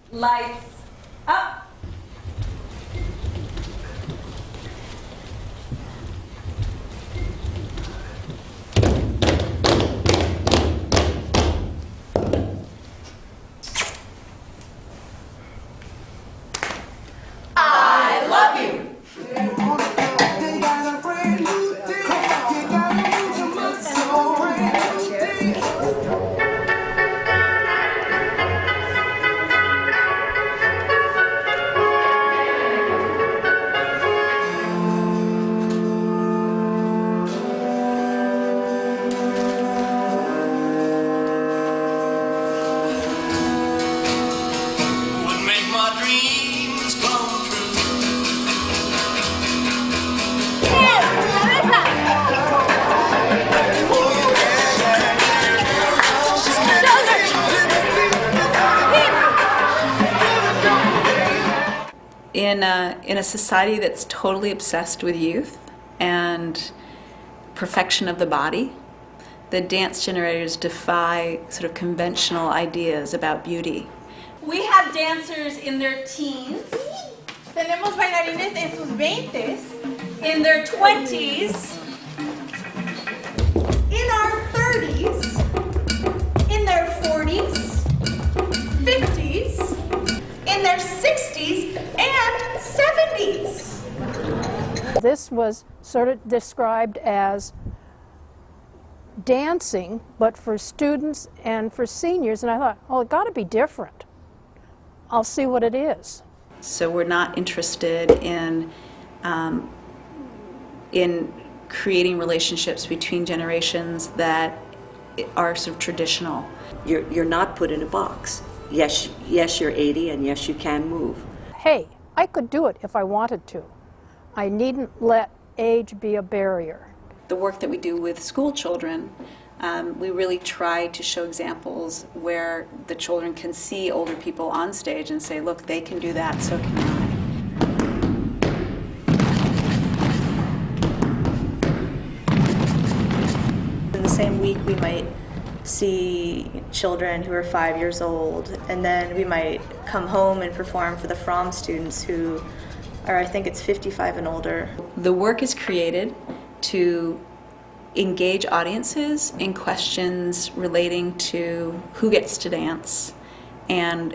Lights up. I love you. Would make my dreams come true. In a society that's totally obsessed with youth and perfection of the body, the dance generators defy sort of conventional ideas about beauty. We have dancers in their teens, Tenemos bailarines en sus 20s, in their 20s, in our 30s, in their 40s, 50s, in their 60s, and 70s. This was sort of described as dancing, but for students and for seniors, and I thought, oh, it got to be different. I'll see what it is. So we're not interested in creating relationships between generations that are sort of traditional. You're not put in a box. Yes, you're 80, and yes, you can move. Hey, I could do it if I wanted to. I needn't let age be a barrier. The work that we do with school children, we really try to show examples where the children can see older people on stage and say, look, they can do that, so can I. In the same week, we might see children who are 5 years old, and then we might come home and perform for the From students who are, I think it's 55 and older. The work is created to engage audiences in questions relating to who gets to dance and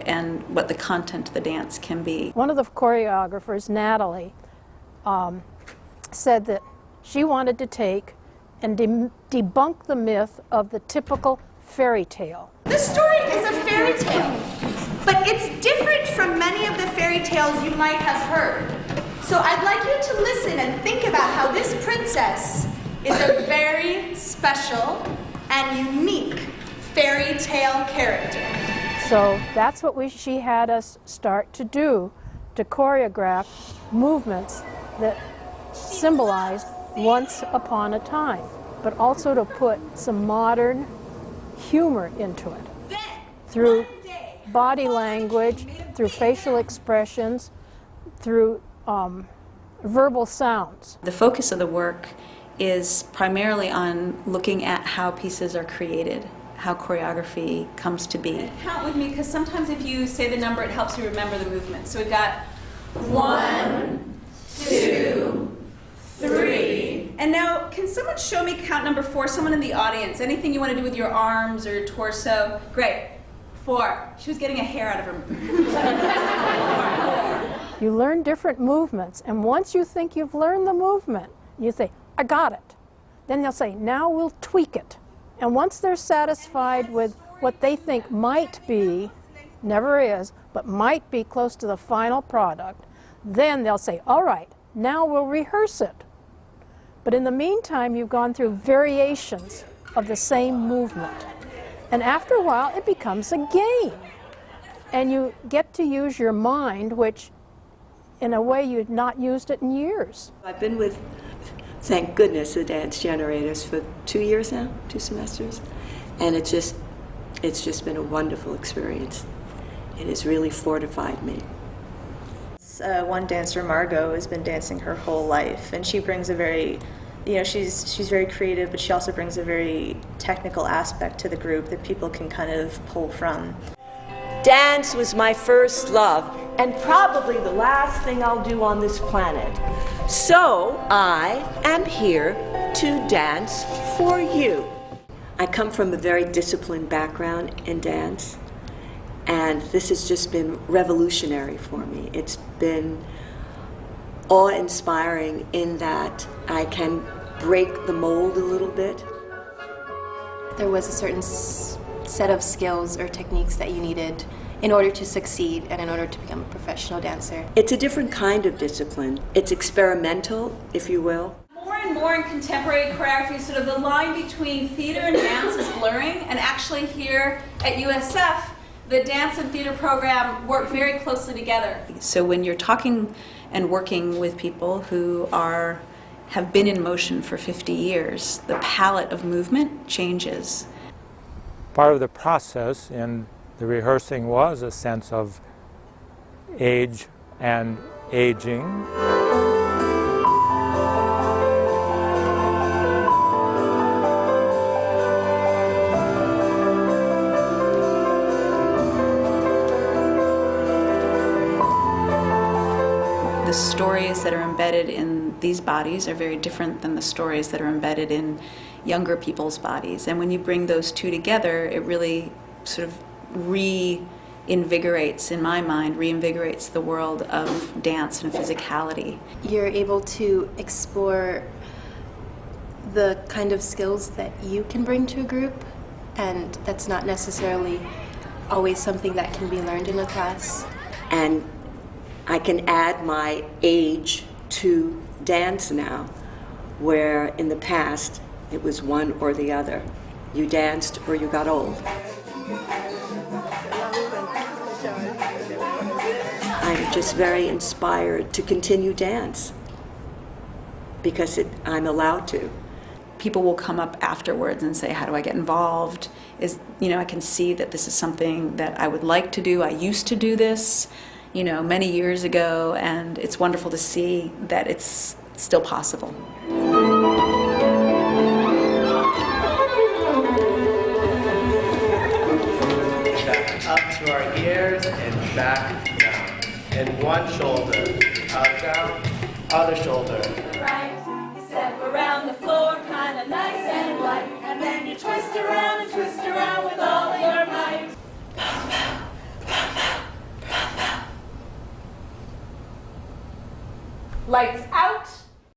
what the content of the dance can be. One of the choreographers, Natalie, said that she wanted to take and debunk the myth of the typical fairy tale. This story is a fairy tale, but it's different from many of the fairy tales you might have heard. So I'd like you to listen and think about how this princess is a very special and unique fairy tale character. So that's what she had us start to do, to choreograph movements that symbolize once upon a time, but also to put some modern humor into it through body language, through facial expressions, through verbal sounds. The focus of the work is primarily on looking at how pieces are created, how choreography comes to be. count with me, because sometimes if you say the number, it helps you remember the movement. So we've got 1, 2, 3. And now, can someone show me count number 4? Someone in the audience. Anything you want to do with your arms or torso? Great. 4. She was getting a hair out of her. You learn different movements, and once you think you've learned the movement, you say, I got it. Then they'll say, now we'll tweak it. And once they're satisfied with what they think might be, never is, but might be close to the final product, then they'll say, all right, now we'll rehearse it. But in the meantime, you've gone through variations of the same movement. And after a while, it becomes a game. And you get to use your mind, which in a way you'd not used it in years. I've been with, thank goodness, the dance generators for 2 years now, 2 semesters. And it's just been a wonderful experience. It has really fortified me. One dancer, Margot, has been dancing her whole life, and she brings a very, she's very creative, but she also brings a very technical aspect to the group that people can kind of pull from. Dance was my first love, and probably the last thing I'll do on this planet. So I am here to dance for you. I come from a very disciplined background in dance, and this has just been revolutionary for me. It's been awe-inspiring in that I can break the mold a little bit. There was a certain set of skills or techniques that you needed in order to succeed and in order to become a professional dancer. It's a different kind of discipline. It's experimental, if you will. More and more in contemporary choreography, sort of the line between theater and dance is blurring, and actually here at USF, the dance and theater program work very closely together. So when you're talking and working with people who have been in motion for 50 years, the palette of movement changes. Part of the process in the rehearsing was a sense of age and aging. The stories that are embedded in these bodies are very different than the stories that are embedded in younger people's bodies. And when you bring those two together, it really sort of reinvigorates, in my mind, reinvigorates the world of dance and physicality. You're able to explore the kind of skills that you can bring to a group, and that's not necessarily always something that can be learned in a class. And I can add my age to dance now, where in the past it was one or the other. You danced or you got old. I'm just very inspired to continue dance because I'm allowed to. People will come up afterwards and say, how do I get involved? I can see that this is something that I would like to do. I used to do this, many years ago, and it's wonderful to see that it's still possible. Back up to our ears and back down. And one shoulder, up, down, other shoulder. Right, step around the floor, kind of nice and light, and then you twist around with all of your might. Lights out.